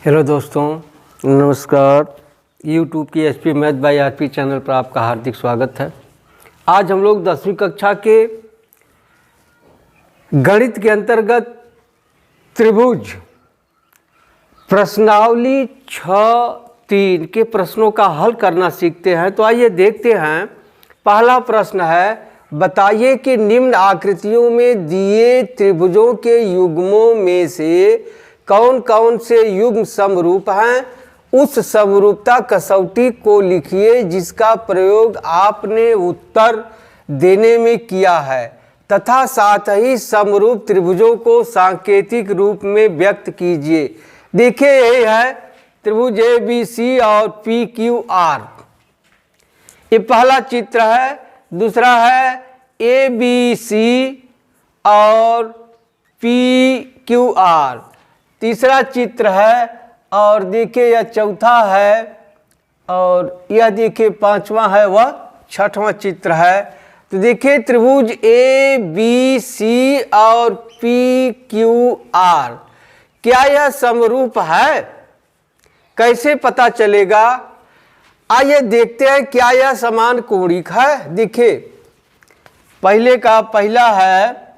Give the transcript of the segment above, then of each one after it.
Hello दोस्तों, नमस्कार। YouTube की HP math by RP channel पर आपका हार्दिक स्वागत है। आज हम लोग 10वीं कक्षा के गणित के अंतर्गत त्रिभुज प्रश्नावली 6-3 के प्रश्नों का हल करना सीखते हैं। तो आइए देखते हैं। पहला प्रश्न है, बताइए कि निम्न आकृतियों में दिए त्रिभुजों के युग्मों में से कौन कौन से युग्म समरूप हैं। उस समरूपता कसौटी को लिखिए जिसका प्रयोग आपने उत्तर देने में किया है तथा साथ ही समरूप त्रिभुजों को सांकेतिक रूप में व्यक्त कीजिए। देखिए, यही है त्रिभुज ए बी सी और पी क्यू आर। ये पहला चित्र है। दूसरा है ए बी सी और पी क्यू आर। तीसरा चित्र है और देखिए यह चौथा है और यह देखिए पांचवा है, वह छठवां चित्र है। तो देखिए त्रिभुज ए बी सी और पी क्यू आर, क्या यह समरूप है? कैसे पता चलेगा? आइए देखते हैं क्या यह समान कोणिक है। देखिए पहले का पहला है,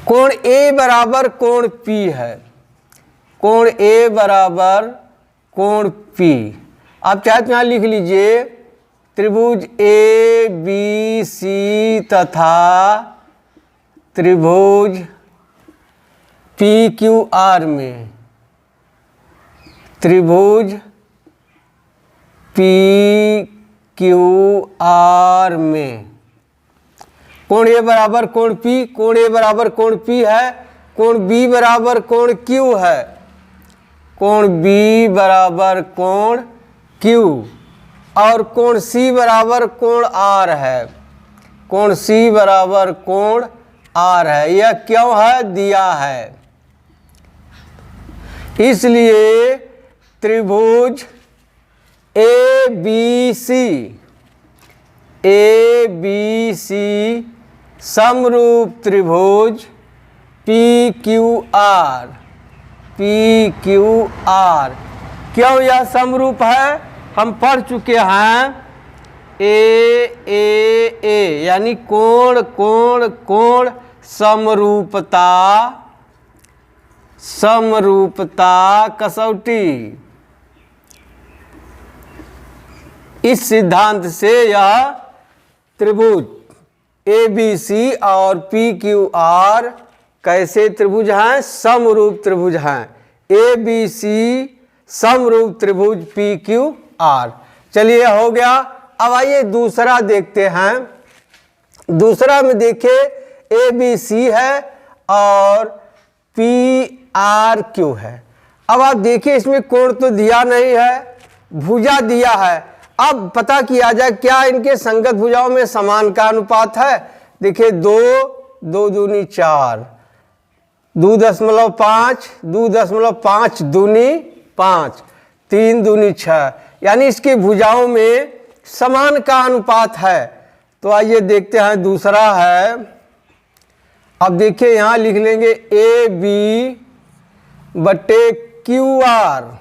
कोण ए बराबर कोण पी है। कोण ए बराबर कोण पी। आप चाहे तो यहाँ लिख लीजिए त्रिभुज ए बी सी तथा त्रिभुज पी क्यू आर में, त्रिभुज पी क्यू आर में कोण ए बराबर कोण पी, कोण ए बराबर कोण पी है। कोण बी बराबर कोण क्यू है। कोण बी बराबर कोण क्यू और कोण सी बराबर कोण आर है। कोण सी बराबर कोण आर है। यह क्यों है? दिया है। इसलिए त्रिभुज ए बी सी समरूप त्रिभुज पी क्यू आर। क्यों यह समरूप है? हम पढ़ चुके हैं ए यानी कोण कोण कोण समरूपता कसौटी। इस सिद्धांत से यह त्रिभुज ए बी सी और पी क्यू आर कैसे त्रिभुज हैं? समरूप त्रिभुज हैं। ए बी सी समरूप त्रिभुज पी क्यू आर। चलिए हो गया। अब आइए दूसरा देखते हैं। दूसरा में देखिए ए बी सी है और पी आर क्यू है। अब आप देखिए इसमें कोण तो दिया नहीं है, भुजा दिया है। अब पता किया जाए क्या इनके संगत भुजाओं में समान का अनुपात है। देखिए 2 2 दूनी 4, 2.5 2.5 दूनी 5, 3 दूनी 6, यानी इसकी भुजाओं में समान का अनुपात है। तो आइए देखते हैं दूसरा है। अब देखिए यहाँ लिख लेंगे ए बी बटे क्यू आर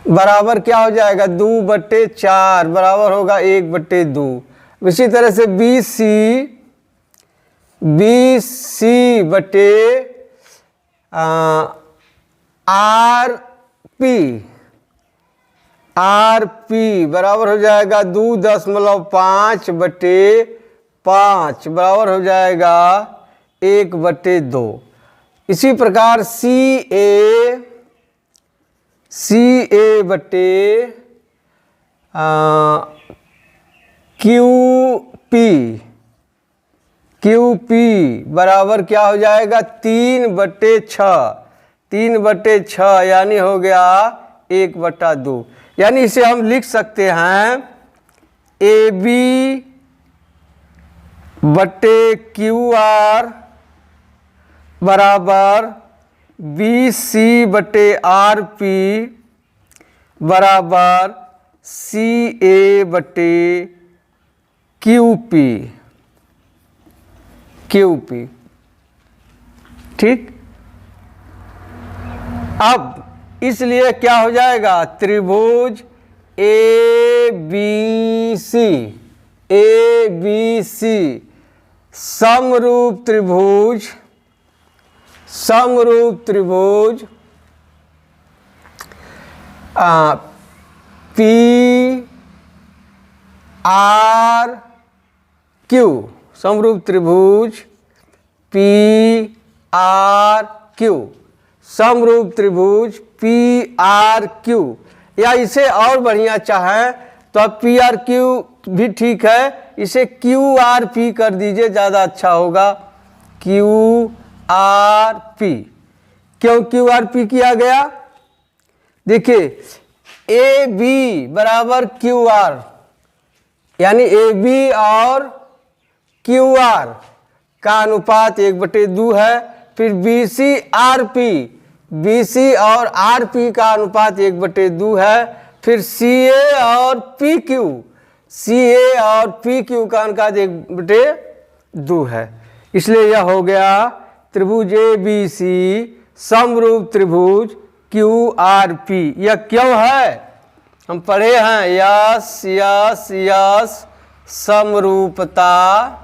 बराबर क्या हो जाएगा? 2/4 बराबर होगा 1/2। इसी तरह से बी सी बटे आर पी बराबर हो जाएगा 2.5/5 बराबर हो जाएगा 1/2। इसी प्रकार सी ए बटे क्यू पी बराबर क्या हो जाएगा? 3/6 यानी हो गया 1/2। यानी इसे हम लिख सकते हैं ए बी बटे क्यू आर बराबर बी सी बटे आर पी बराबर सी ए बटे क्यू पी। ठीक। अब इसलिए क्या हो जाएगा, त्रिभुज ए बी सी समरूप त्रिभुज पी आर क्यू, समरूप त्रिभुज पी आर क्यू, समरूप त्रिभुज पी आर क्यू, या इसे और बढ़िया चाहें तो अब पी आर क्यू भी ठीक है, इसे क्यू आर पी कर दीजिए, ज़्यादा अच्छा होगा। क्यू आर पी, क्यों क्यू आर पी किया गया, देखिए ए बी बराबर क्यू आर, यानी ए बी और क्यू आर का अनुपात 1/2 है। फिर B C R P, B C और आर पी का अनुपात 1/2 है। फिर सी ए और पी क्यू, सी ए और पी क्यू का अनुपात 1/2 है। इसलिए यह हो गया त्रिभुज ए बी सी समरूप त्रिभुज क्यू आर पी। यह क्यों है, हम पढ़े हैं, यस यस यस समरूपता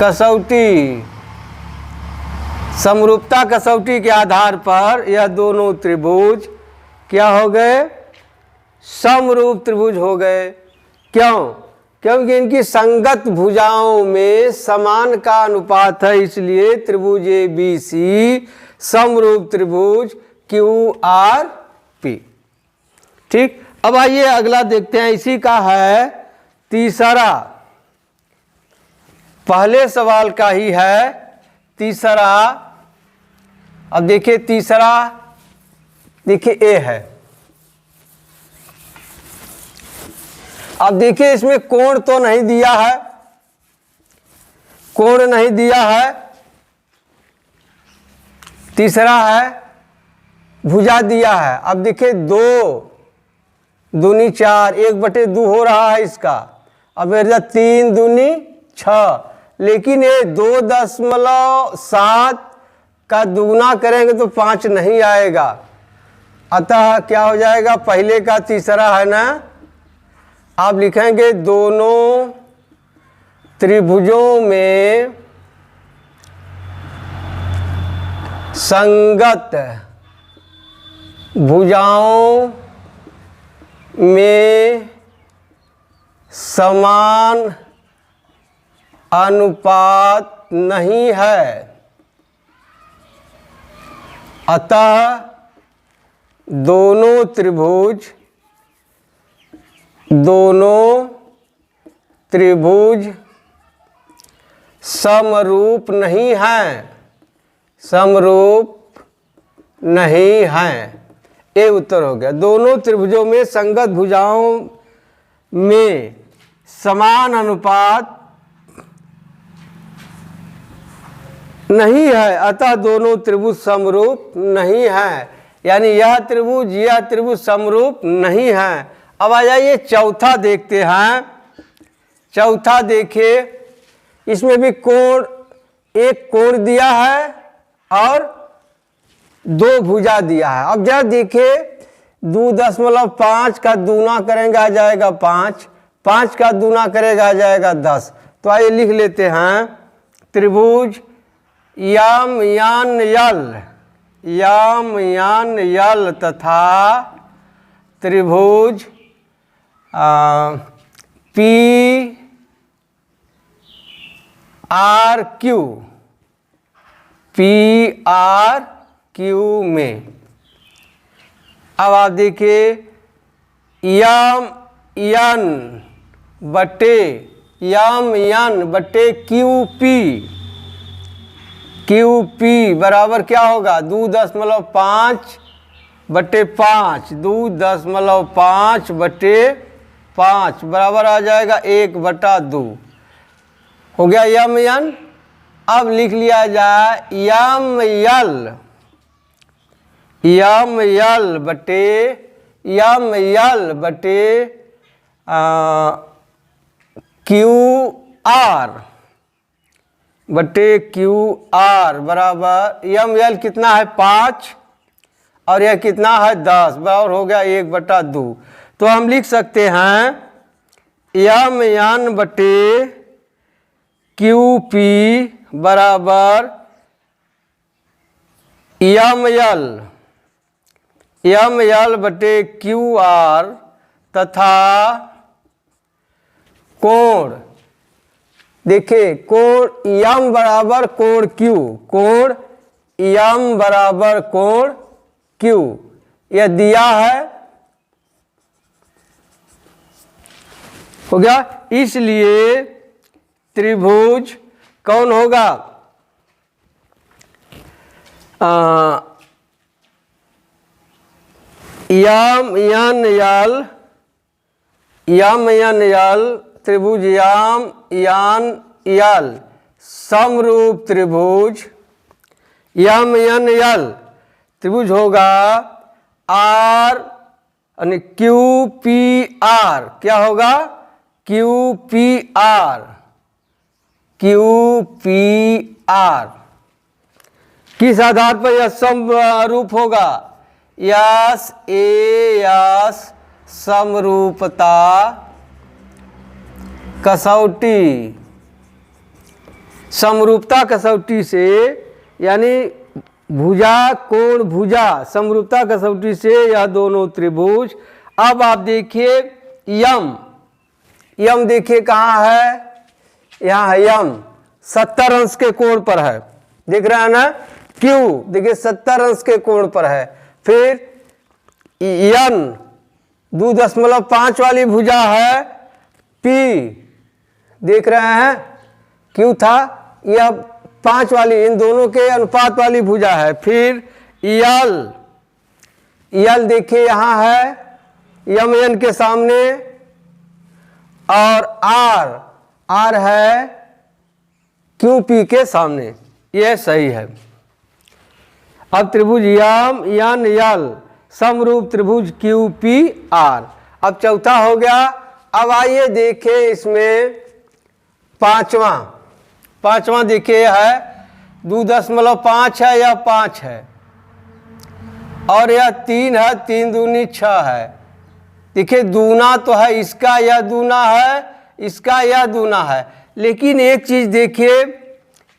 कसौटी, समरूपता कसौटी के आधार पर यह दोनों त्रिभुज क्या हो गए, समरूप त्रिभुज हो गए। क्यों, क्योंकि इनकी संगत भुजाओं में समान का अनुपात है, इसलिए त्रिभुज ए बी सी समरूप त्रिभुज क्यू आर पी। ठीक, अब आइए अगला देखते हैं, इसी का है तीसरा, पहले सवाल का ही है तीसरा। अब देखिए तीसरा, देखिए ए है, अब देखिए इसमें कोण तो नहीं दिया है, कोण नहीं दिया है, तीसरा है भुजा दिया है। अब देखिए 2 दूनी 4, 1/2 हो रहा है इसका। अब 3 दूनी 6, लेकिन ये 2.7 का दुगुना करेंगे तो 5 नहीं आएगा, अतः क्या हो जाएगा, पहले का तीसरा है ना, आप लिखेंगे दोनों त्रिभुजों में संगत भुजाओं में समान अनुपात नहीं है, अतः दोनों त्रिभुज समरूप नहीं हैं, समरूप नहीं हैं। ये उत्तर हो गया, दोनों त्रिभुजों में संगत भुजाओं में समान अनुपात नहीं है, अतः दोनों त्रिभुज समरूप नहीं है, यानी यह त्रिभुज समरूप नहीं है। अब आ जाइए चौथा देखते हैं। चौथा देखिए, इसमें भी कोण, एक कोण दिया है और 2 भुजा दिया है। अब जरा देखिए 2.5 का दूना करेंगे आ जाएगा 5, 5 का दूना करेगा आ जाएगा 10। तो आइए लिख लेते हैं, त्रिभुज यम यान यल तथा त्रिभुज पी आर क्यू में। अब आप देखिए यम यन बटे क्यू पी बराबर क्या होगा, 2.5 बटे 5, 2.5 बटे 5 बराबर आ जाएगा 1/2। हो गया यम यन। अब लिख लिया जाए यम यल बटे क्यू आर बराबर यम यल कितना है 5, और यह कितना है 10 बराबर हो गया 1/2। तो हम लिख सकते हैं यम यान बटे क्यू पी बराबर यम यल बटे क्यू आर तथा कोण, देखिए कोण यम बराबर कोण क्यू, कोण यम बराबर कोण क्यू, यह दिया है, हो गया। इसलिए त्रिभुज कौन होगा, यम यन यल त्रिभुज यम यान यल समरूप त्रिभुज यम यन यल त्रिभुज होगा आर यानी क्यू पी आर, क्या होगा Q P R, Q P R किस आधार पर यह समरूप होगा, यस ए यस समरूपता कसौटी, समरूपता कसौटी से यानी भुजा कोण भुजा समरूपता कसौटी से यह दोनों त्रिभुज। अब आप देखिए यम देखिए कहाँ है, यहाँ है यम 70 अंश के कोण पर है, देख रहे हैं ना, क्यू देखिए 70 अंश के कोण पर है। फिर यन 2.5 वाली भुजा है, पी देख रहे हैं क्यू था, यह 5 वाली, इन दोनों के अनुपात वाली भुजा है। फिर यल देखिए यहाँ है यम एन के सामने, और आर है क्यू पी के सामने, यह सही है। अब त्रिभुज यम यन यल समरूप त्रिभुज क्यू पी आर। अब चौथा हो गया। अब आइए देखें इसमें पांचवा देखिए है 2.5 है या 5 है, और यह 3 है, 3 दूनी 6 है। देखिए दूना तो है, इसका यह दूना है, इसका यह दूना है, लेकिन एक चीज देखिए,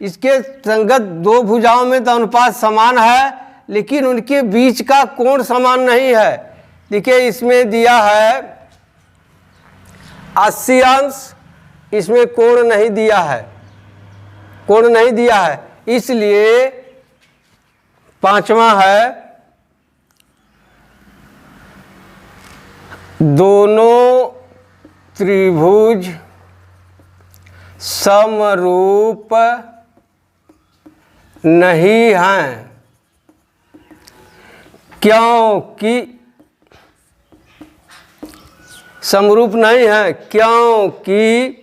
इसके संगत दो भुजाओं में तो अनुपात समान है, लेकिन उनके बीच का कोण समान नहीं है। देखिए इसमें दिया है 80 अंश, इसमें कोण नहीं दिया है, कोण नहीं दिया है, इसलिए पांचवा है दोनों त्रिभुज समरूप नहीं हैं, क्योंकि समरूप नहीं है क्योंकि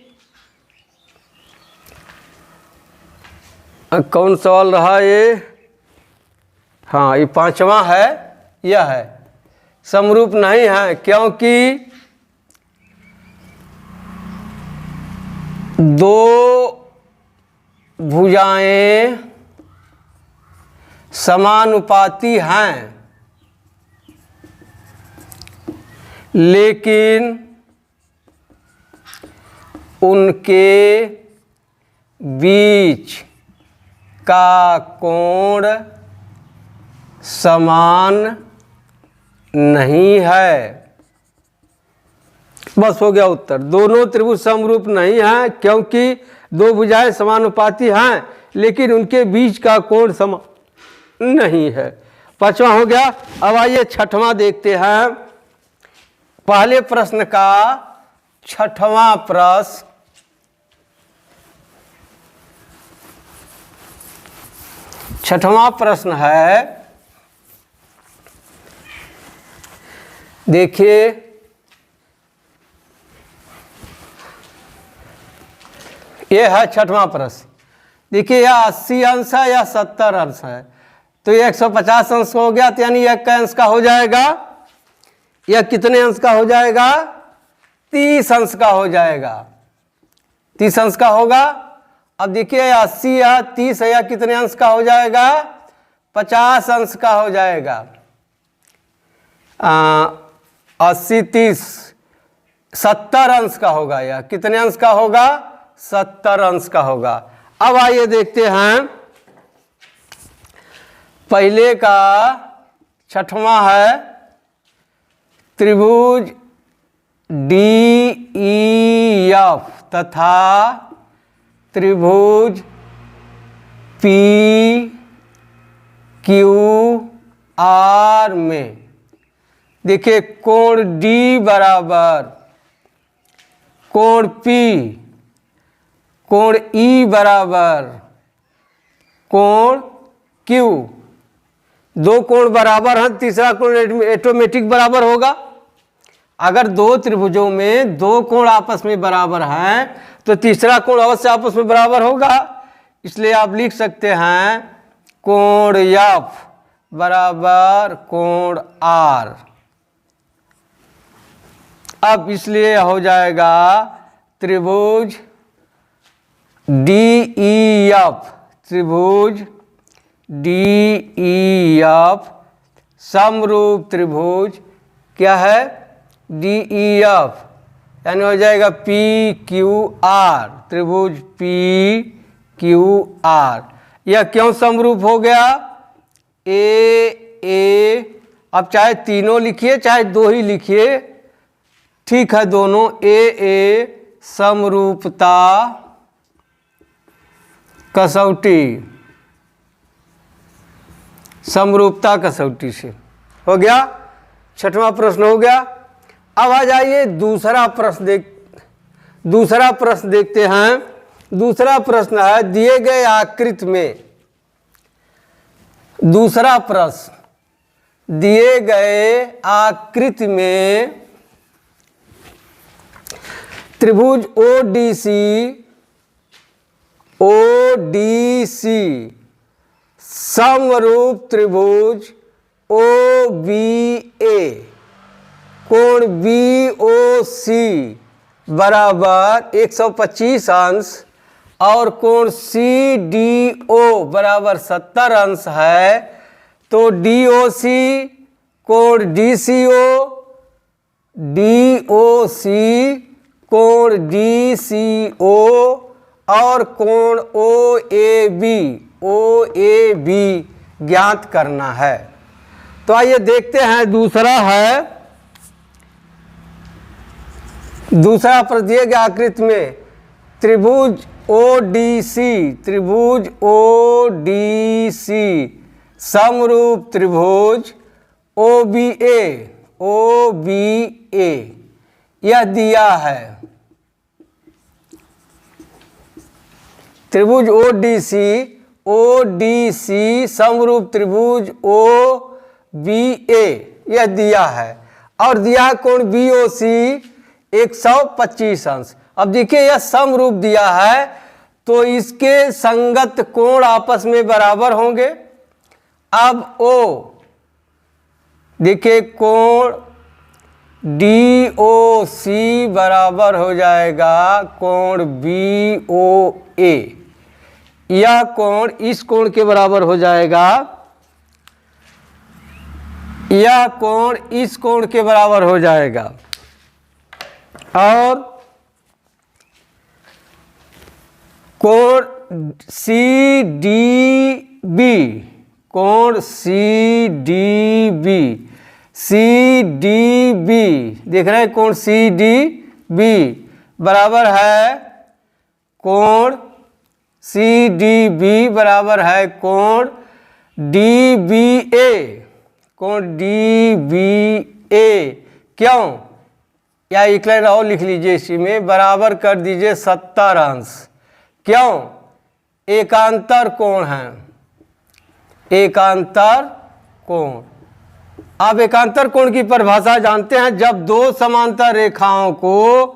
कौन सवाल रहा ये, हाँ ये पांचवा है, यह है समरूप नहीं है क्योंकि दो भुजाएं समानुपाती हैं, लेकिन उनके बीच का कोण समान नहीं है। बस हो गया उत्तर। दोनों त्रिभुज समरूप नहीं हैं क्योंकि दो भुजाएं समानुपाती हैं, लेकिन उनके बीच का कोण समान नहीं है। पांचवा हो गया। अब आइए छठवां देखते हैं। पहले प्रश्न का छठवां प्रश्न, छठवां प्रश्न है, देखिए यह है छठवां प्रश्न। देखिए यह 80 अंश है या 70 अंश है, तो यह 150 अंश हो गया, तो यानी यह कै अंश का हो जाएगा, यह कितने अंश का हो जाएगा, 30 अंश का हो जाएगा, 30 अंश का होगा। अब देखिए 80 या 30 है, या कितने अंश का हो जाएगा, 50 अंश का हो जाएगा। 80 30 70 अंश का होगा। यह कितने अंश का होगा? 70 अंश का होगा। अब आइए देखते हैं पहले का छठवां है त्रिभुज DEF तथा त्रिभुज PQR में देखिए कोण D बराबर कोण P, कोण E बराबर कोण Q। दो कोण बराबर हैं, तीसरा कोण ऑटोमेटिक बराबर होगा। अगर दो त्रिभुजों में दो कोण आपस में बराबर हैं तो तीसरा कोण अवश्य आपस में बराबर होगा। इसलिए आप लिख सकते हैं कोण F बराबर कोण R। अब इसलिए हो जाएगा त्रिभुज DEF, त्रिभुज DEF समरूप त्रिभुज क्या है? DEF यानी हो जाएगा PQR, त्रिभुज PQR। यह क्यों समरूप हो गया? A अब चाहे तीनों लिखिए चाहे दो ही लिखिए, ठीक है दोनों। A समरूपता कसौटी, समरूपता कसौटी से हो गया। छठवां प्रश्न हो गया। अब आ जाइए दूसरा प्रश्न देखते हैं। दूसरा प्रश्न है दिए गए आकृति में, दूसरा प्रश्न दिए गए आकृति में त्रिभुज ODC समरूप त्रिभुज OBA कोण BOC बराबर 125 अंश और कोण CDO बराबर 70 अंश है, तो DOC कोण DOC कोण DCO और कोण OAB ज्ञात करना है। तो आइए देखते हैं। दूसरा प्रश्न दिए गए आकृति में त्रिभुज ODC समरूप त्रिभुज OBA यह दिया है। त्रिभुज ODC समरूप त्रिभुज OBA यह दिया है और दिया कोण BOC 125 अंश। अब देखिए यह समरूप दिया है तो इसके संगत कोण आपस में बराबर होंगे। अब O देखिए कोण DOC बराबर हो जाएगा कोण BOA। यह कोण इस कोण के बराबर हो जाएगा, यह कोण इस कोण के बराबर हो जाएगा और कोण CDB देख रहे हैं, कोण CDB बराबर है कोण CDB बराबर है कोण DBA, कोण DBA। क्यों? या एक लाइन और लिख लीजिए इसी में, बराबर कर दीजिए 70 अंश। क्यों? एकांतर कोण है, एकांतर कोण। आप एकांतर कोण की परिभाषा जानते हैं, जब दो समांतर रेखाओं को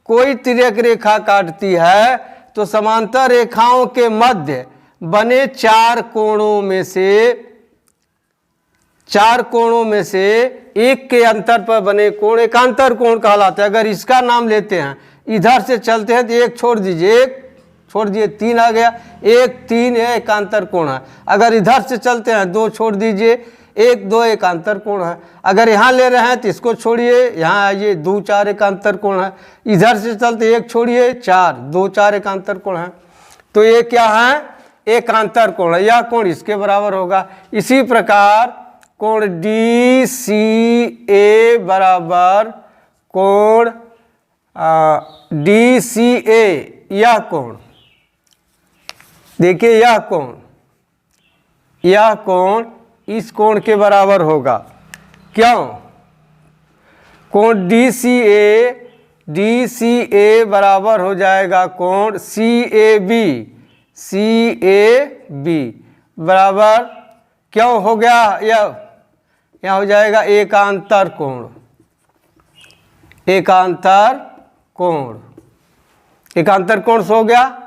कोई तिर्यक रेखा काटती है तो समांतर रेखाओं के मध्य बने चार कोणों में से एक के अंतर पर बने कोण एकांतर कोण कहलाते हैं। अगर इसका नाम लेते हैं, इधर से चलते हैं तो एक छोड़ दीजिए, एक छोड़ दिए 3 आ गया, 1 3 ये एकांतर कोण है। अगर इधर से चलते हैं 2 छोड़ दीजिए, 1 2 एकांतर कोण है। अगर यहाँ ले रहे हैं तो इसको छोड़िए, यहाँ आइए 2 4 एकांतर कोण है। इधर से चलते 1 छोड़िए 4 2 4 एकांतर कोण है। तो ये क्या है, एकांतर कोण है। यह कोण इसके बराबर होगा। इसी प्रकार कोण डी सी ए बराबर कोण डी सी ए, यह कोण देखिए, यह कोण इस कोण के बराबर होगा। क्यों? कोण डी सी ए बराबर हो जाएगा कोण सी ए बी बराबर, क्यों हो गया, यह हो जाएगा एकांतर कोण। एकांतर कोण से हो गया।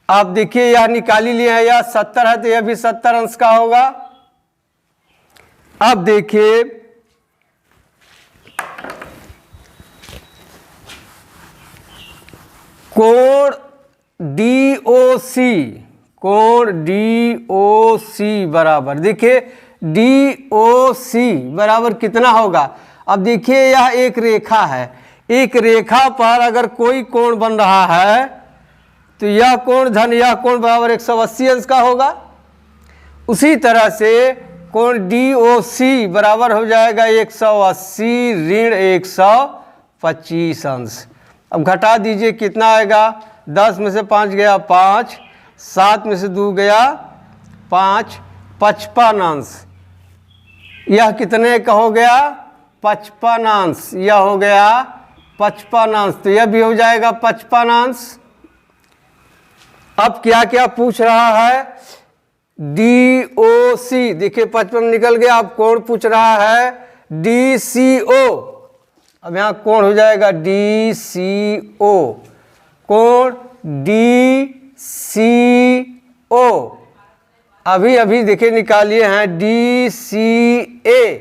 आप देखिए यह निकाली लिए है, यह 70 है तो यह भी 70 अंश का होगा। अब देखिए कोण DOC बराबर, देखिए DOC बराबर कितना होगा। अब देखिए यह एक रेखा है, एक रेखा पर अगर कोई कोण बन रहा है तो यह कोण धन यह कोण बराबर 180 अंश का होगा। उसी तरह से कोण DOC बराबर हो जाएगा 180 ऋण 125 अंश। अब घटा दीजिए कितना आएगा, 10 में से 5 गया 5, 7 में से 2 गया 5, 55 अंश। यह कितने का हो गया, 55 अंश। यह हो गया 55 अंश, तो यह भी हो जाएगा 55 अंश। अब क्या क्या पूछ रहा है, DOC, देखिए 55 निकल गया। अब कोण पूछ रहा है DCO, अब यहाँ कोण हो जाएगा DCO, कोण DCO अभी देखिए निकालिए हैं DCA,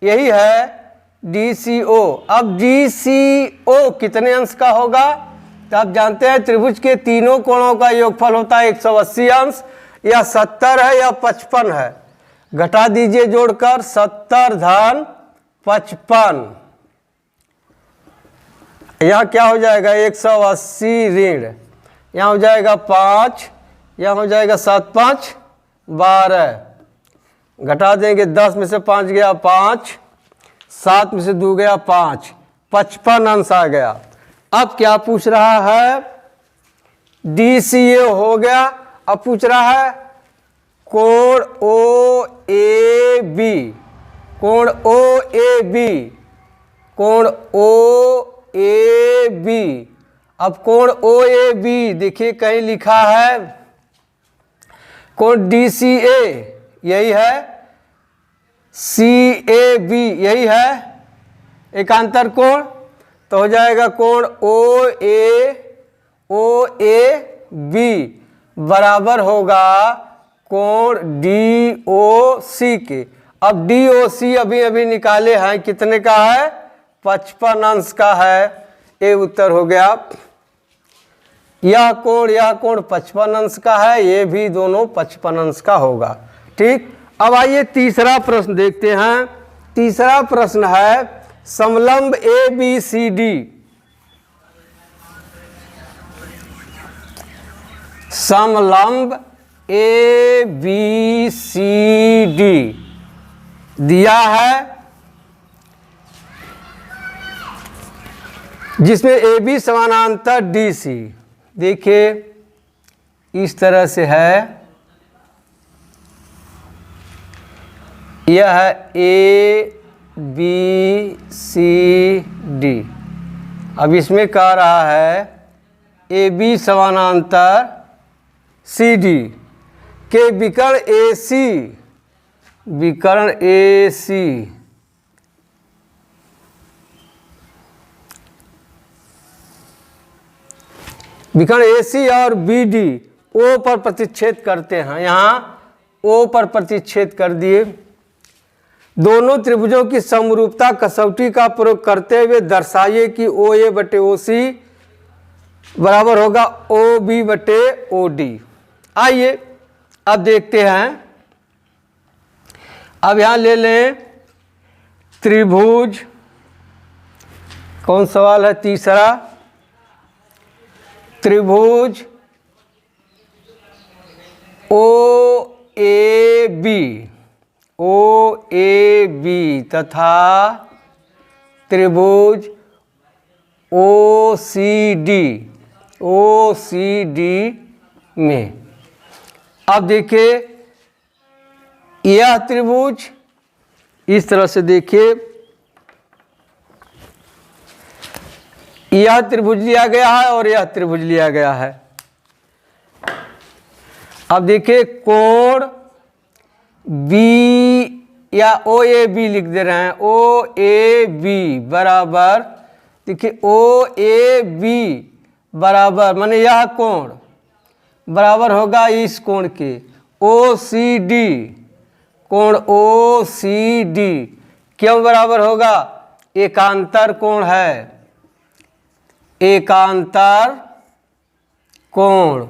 यही है DCO। अब DCO कितने अंश का होगा, तो आप जानते हैं त्रिभुज के तीनों कोणों का योगफल होता है 180 अंश। या 70 है या 55 है, घटा दीजिए जोड़कर, 70 धन 55, यहाँ क्या हो जाएगा 180 ऋण, यहाँ हो जाएगा 5, यहाँ हो जाएगा 7 5 12, घटा देंगे 10 में से 5 गया 5, 7 में से 2 गया 5, 55 अंश आ गया। अब क्या पूछ रहा है, DCA हो गया। अब पूछ रहा है कोण OAB, कोण OAB, कोण OAB। अब कोण OAB देखिए कहीं लिखा है कोण DCA, यही है, CAB यही है एकांतर कोण, तो हो जाएगा कोण OAB बराबर होगा कोण DOC के। अब DOC अभी निकाले हैं, कितने का है, 55 अंश का है। ये उत्तर हो गया। यह कोण 55 अंश का है, ये भी दोनों 55 अंश का होगा। ठीक, अब आइए तीसरा प्रश्न देखते हैं। तीसरा प्रश्न है समलंब ABCD, समलंब ABCD दिया है, जिसमें AB समानांतर DC, देखिए इस तरह से है, यह है ABCD। अब इसमें कह रहा है AB समानांतर CD के विकर्ण AC, विकर्ण AC विकर्ण AC और BD O पर प्रतिच्छेद करते हैं। यहाँ O पर प्रतिच्छेद कर दिए। दोनों त्रिभुजों की समरूपता कसौटी का प्रयोग करते हुए दर्शाइए कि OA/OC बराबर होगा ओ बी बटे ओ डी। आइए अब देखते हैं, अब यहाँ ले लें त्रिभुज, कौन सवाल है तीसरा, त्रिभुज ओ ए बी तथा त्रिभुज ओ सी डी में। अब देखिए यह त्रिभुज इस तरह से देखिए, यह त्रिभुज लिया गया है और यह त्रिभुज लिया गया है। अब देखिए कोण बी या ओ ए बी लिख दे रहे हैं, ओ ए बी बराबर, देखिए ओ ए बी बराबर माने यह कोण बराबर होगा इस कोण के ओ सी डी, कोण ओ सी डी क्यों बराबर होगा, एकांतर कोण है, एकांतर कोण।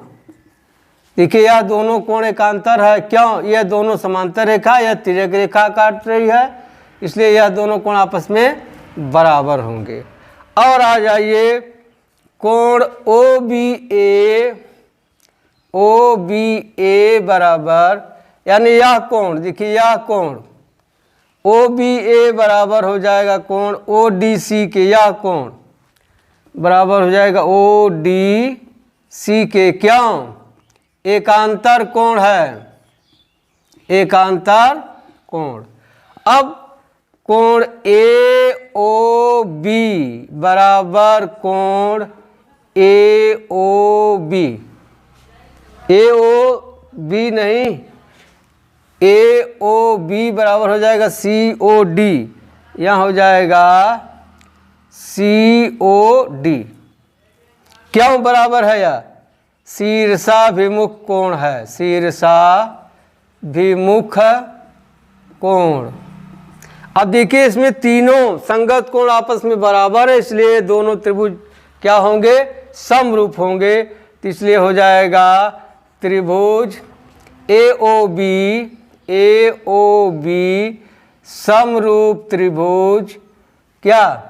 देखिए यह दोनों कोण एकांतर है, क्यों, यह दोनों समांतर रेखा या तिर्यक रेखा काट रही है, इसलिए यह दोनों कोण आपस में बराबर होंगे। और आ जाइए कोण ओ बी ए बराबर, यानी यह कोण, देखिए यह कोण ओ बी ए बराबर हो जाएगा कोण ओ डी सी के, यह कोण बराबर हो जाएगा ओ डी सी के, क्यों, एकांतर कोण है, एकांतर कोण। अब कोण ए ओ बी बराबर कोण ए ओ बी, ए ओ बी नहीं, ए ओ बी बराबर हो जाएगा सी ओ डी, यहाँ हो जाएगा सी ओ डी, क्यों बराबर है यह, शीर्षाभिमुख कोण है, शीर्षाभिमुख कोण। अब देखिए इसमें तीनों संगत कोण आपस में बराबर है, इसलिए दोनों त्रिभुज क्या होंगे, समरूप होंगे, तो इसलिए हो जाएगा त्रिभुज ए ओ बी समरूप त्रिभुज, क्या,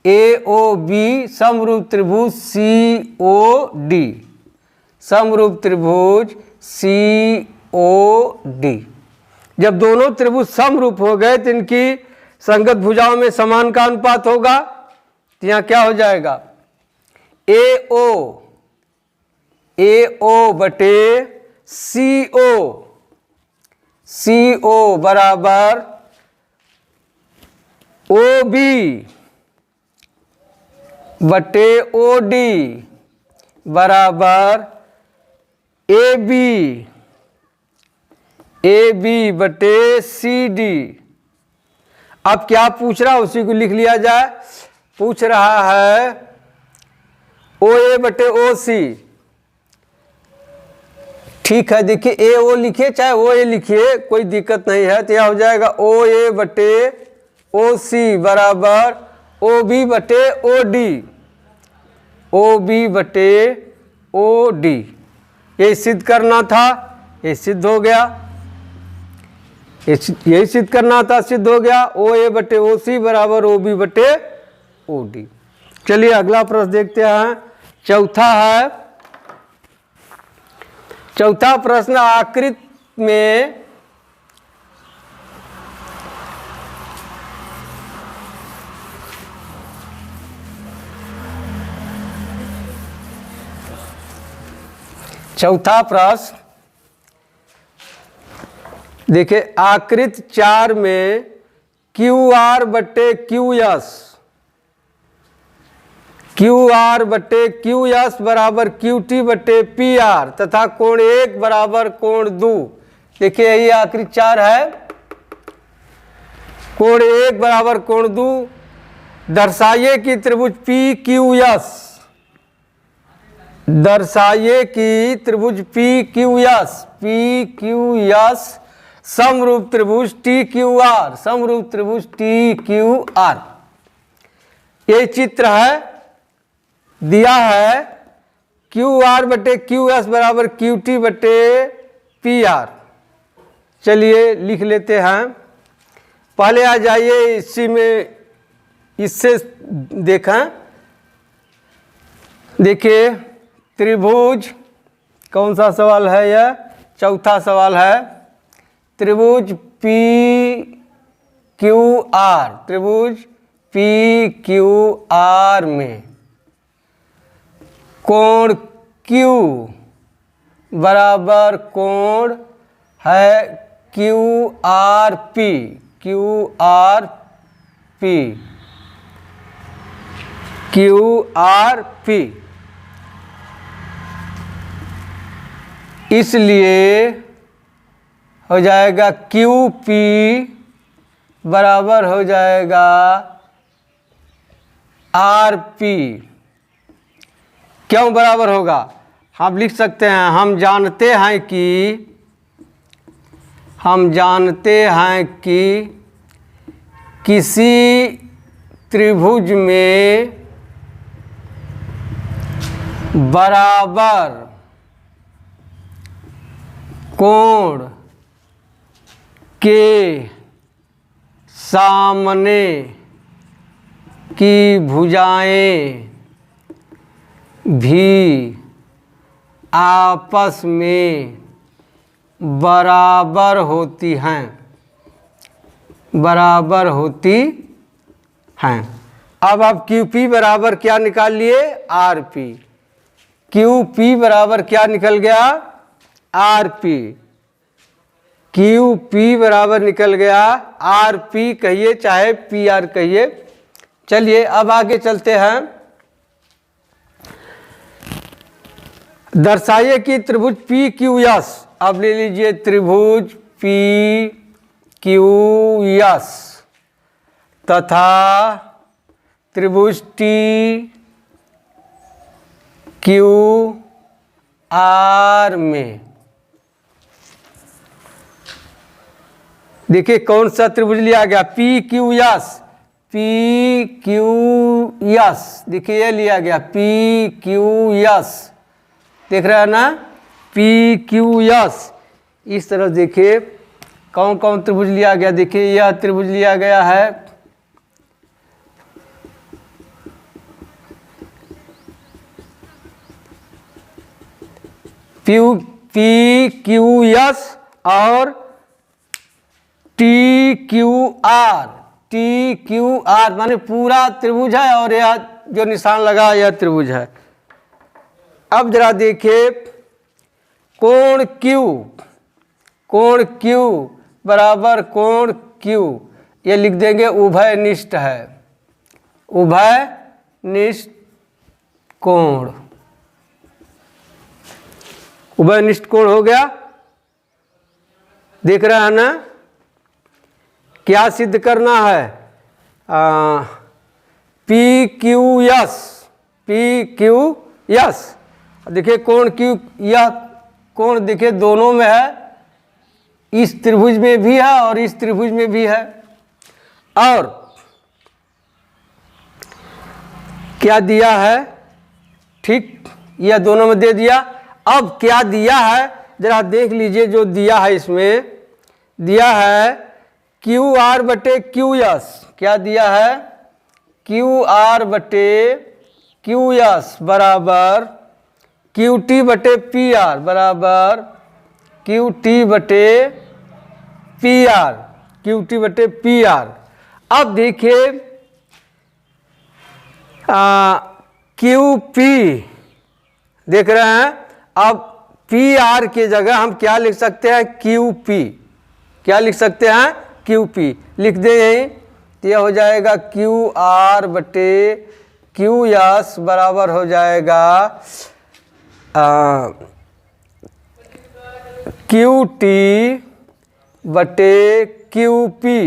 ए ओ बी समरूप त्रिभुज सी ओ डी, समरूप त्रिभुज सी ओ डी। जब दोनों त्रिभुज समरूप हो गए तो इनकी संगत भुजाओं में समान का अनुपात होगा, तो यहाँ क्या हो जाएगा, ए ओ बटे सी ओ बराबर ओ बी बटे ओ डी बराबर ए बी बटे सी डी। अब क्या पूछ रहा है उसी को लिख लिया जाए, पूछ रहा है ओ ए बटे ओ सी, ठीक है, देखिए ए ओ लिखिए चाहे ओ ए लिखिए कोई दिक्कत नहीं है, तो यह हो जाएगा ओ ए बटे ओ सी बराबर ओ बी बटे ओ डी, ओ बी बटे ओ डी। ये सिद्ध करना था, ये सिद्ध हो गया, यही सिद्ध करना था, सिद्ध हो गया, ओ ए बटे ओ सी बराबर ओ बी बटे ओ डी। चलिए अगला प्रश्न देखते हैं, चौथा है, चौथा प्रश्न आकृति में चौथा प्रश्न देखिए, आकृति 4 में क्यू आर बटे क्यू एस बराबर क्यू टी बटे पी आर तथा कोण 1 बराबर कोण 2। देखिए यही आकृति 4 है, कोण 1 बराबर कोण 2, दर्शाइए कि त्रिभुज पी क्यू एस, दर्शाइए कि त्रिभुज पी क्यू एस समरूप त्रिभुज टी क्यू आर, समरूप त्रिभुज टी क्यू आर। ये चित्र है दिया है क्यू आर बटे क्यू एस बराबर क्यू टी बटे पी आर। चलिए लिख लेते हैं। पहले आ जाइए इसी में, इससे देखें। देखिए त्रिभुज, कौन सा सवाल है यह? चौथा सवाल है। त्रिभुज पी क्यू आर, त्रिभुज पी क्यू आर में कोण Q बराबर कोण है Q R P, Q R P, Q R P. इसलिए हो जाएगा क्यू पी बराबर हो जाएगा आर पी। क्यों बराबर होगा? हम लिख सकते हैं, हम जानते हैं कि किसी त्रिभुज में बराबर कोण के सामने की भुजाएं भी आपस में बराबर होती हैं, बराबर होती हैं। अब आप क्यू पी बराबर क्या निकाल लिए? R P. क्यू पी बराबर क्या निकल गया? R P. क्यू पी बराबर निकल गया आर पी कहिए चाहे पी आर कहिए। चलिए अब आगे चलते हैं। दर्शाइए कि त्रिभुज पी क्यू एस, अब ले लीजिए त्रिभुज पी क्यू एस तथा त्रिभुज टी क्यू आर में देखिए कौन सा त्रिभुज लिया गया? P Q S, P Q S. देखिए ये लिया गया पी क्यू एस, देख रहे हैं ना? P Q S. इस तरह देखिए कौन कौन त्रिभुज लिया गया। देखिए यह त्रिभुज लिया गया है पी क्यू एस और T Q R. T Q R माने पूरा त्रिभुज है और यह जो निशान लगा यह त्रिभुज है। अब जरा देखिए कोण Q, कोण Q बराबर कोण Q, ये लिख देंगे उभयनिष्ठ है, उभयनिष्ठ कोण। उभयनिष्ठ कोण हो गया, देख रहे हैं ना? क्या सिद्ध करना है? P Q S, P Q S. देखिए कोण Q, यह कोण देखिए दोनों में है, इस त्रिभुज में भी है और इस त्रिभुज में भी है। और क्या दिया है? ठीक, यह दोनों में दे दिया। अब क्या दिया है जरा देख लीजिए। जो दिया है इसमें दिया है क्यू आर बटे क्यू एस। क्या दिया है? क्यू आर बटे क्यू एस बराबर क्यू टी बटे पी आर, बराबर क्यू टी बटे पी आर, क्यू टी बटे पी आर। अब देखिए क्यू पी देख रहे हैं। अब पी आर की जगह हम क्या लिख सकते हैं? Q P. क्या लिख सकते हैं? क्यू पी लिख दें यहीं, तो यह हो जाएगा क्यू आर बटे क्यू एस बराबर हो जाएगा क्यू टी बटे क्यू पी।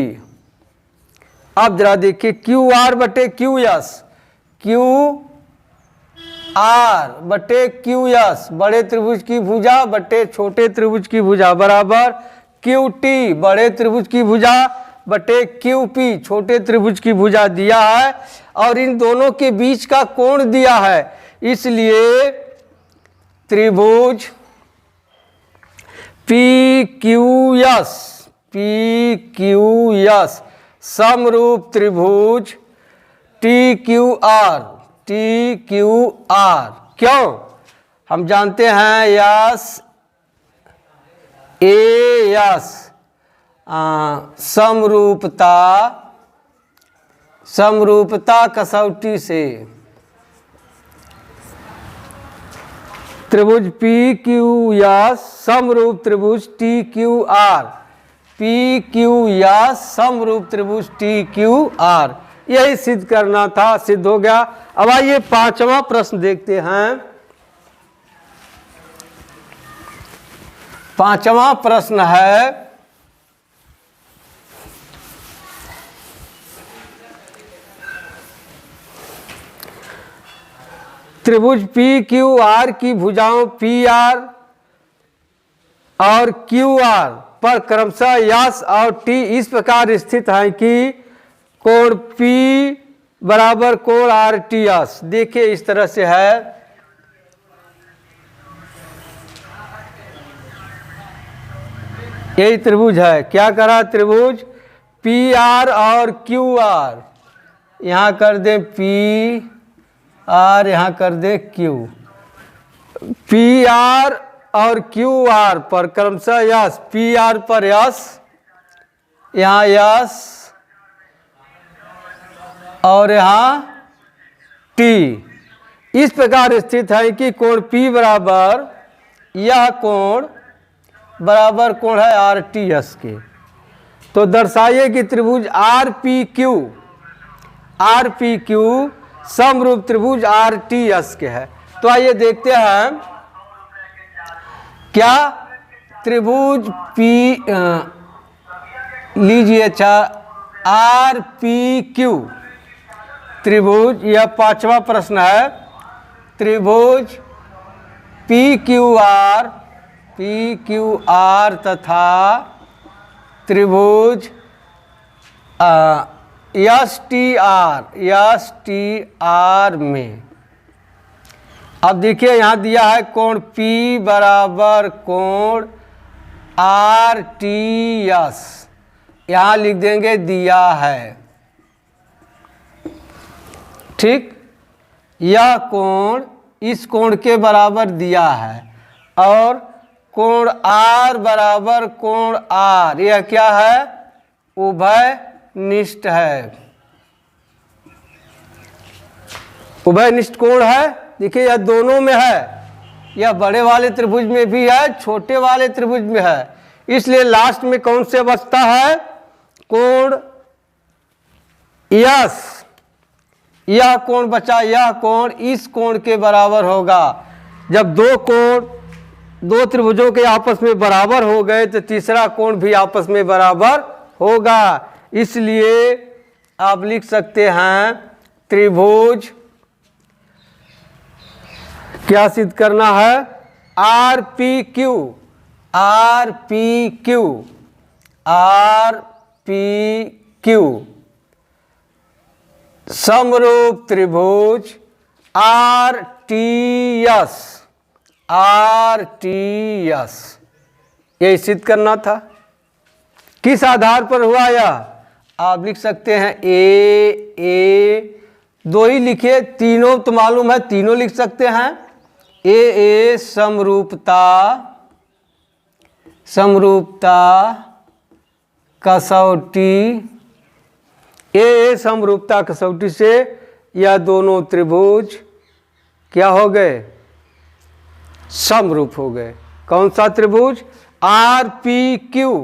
अब जरा देखिए क्यू आर बटे क्यू एस, क्यू आर बटे क्यू एस, बड़े त्रिभुज की भुजा बटे छोटे त्रिभुज की भुजा बराबर क्यू टी बड़े त्रिभुज की भुजा बटे क्यू पी छोटे त्रिभुज की भुजा दिया है। और इन दोनों के बीच का कोण दिया है इसलिए त्रिभुज PQS समरूप त्रिभुज TQR क्यों? हम जानते हैं यस AS समरूपता कसौटी से त्रिभुज PQS समरूप त्रिभुज TQR PQS समरूप त्रिभुज TQR, यही सिद्ध करना था, सिद्ध हो गया। अब आइए पांचवा प्रश्न देखते हैं। पांचवा प्रश्न है त्रिभुज PQR की भुजाओं PR और QR पर क्रमशः यस और T इस प्रकार स्थित है कि कोण P बराबर कोण RTS। देखिए इस तरह से है, यही त्रिभुज है। क्या करा? त्रिभुज PR और QR, यहाँ कर दे PR, यहाँ कर दे Q। PR और QR पर क्रमशः यस, PR पर यस, यहाँ यस और यहाँ T इस प्रकार स्थित है कि कोण P बराबर, यह कोण बराबर कोण है RTS के। तो दर्शाइए कि त्रिभुज RPQ समरूप त्रिभुज RTS के है। तो आइए देखते हैं क्या त्रिभुज लीजिए RPQ त्रिभुज, यह पांचवा प्रश्न है। त्रिभुज PQR तथा त्रिभुज STR में, अब देखिए यहाँ दिया है कोण P बराबर कोण RTS, यहाँ लिख देंगे दिया है, ठीक। यह कोण इस कोण के बराबर दिया है और कोण R बराबर कोण R, यह क्या है? उभय निष्ठ है, उभय निष्ठ कोण है। देखिए यह दोनों में है, यह बड़े वाले त्रिभुज में भी है, छोटे वाले त्रिभुज में है। इसलिए लास्ट में कौन से बचता है? कोण यस, यह कोण बचा, यह कोण इस कोण के बराबर होगा। जब दो त्रिभुजों के आपस में बराबर हो गए तो तीसरा कोण भी आपस में बराबर होगा। इसलिए आप लिख सकते हैं त्रिभुज, क्या सिद्ध करना है? RPQ समरूप त्रिभुज RTS, यही सिद्ध करना था। किस आधार पर हुआ यह? आप लिख सकते हैं ए, दो ही लिखे, तीनों तो मालूम है, तीनों लिख सकते हैं। ए समरूपता कसौटी, ए समरूपता कसौटी से यह दोनों त्रिभुज क्या हो गए? समरूप हो गए। कौन सा त्रिभुज? RPQ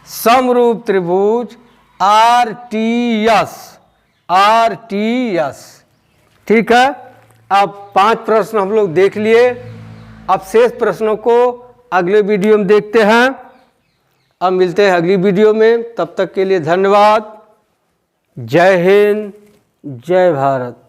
समरूप त्रिभुज RTS, ठीक है। अब 5 प्रश्न हम लोग देख लिए। अब शेष प्रश्नों को अगले वीडियो में देखते हैं। अब मिलते हैं अगली वीडियो में, तब तक के लिए धन्यवाद। जय हिंद, जय भारत।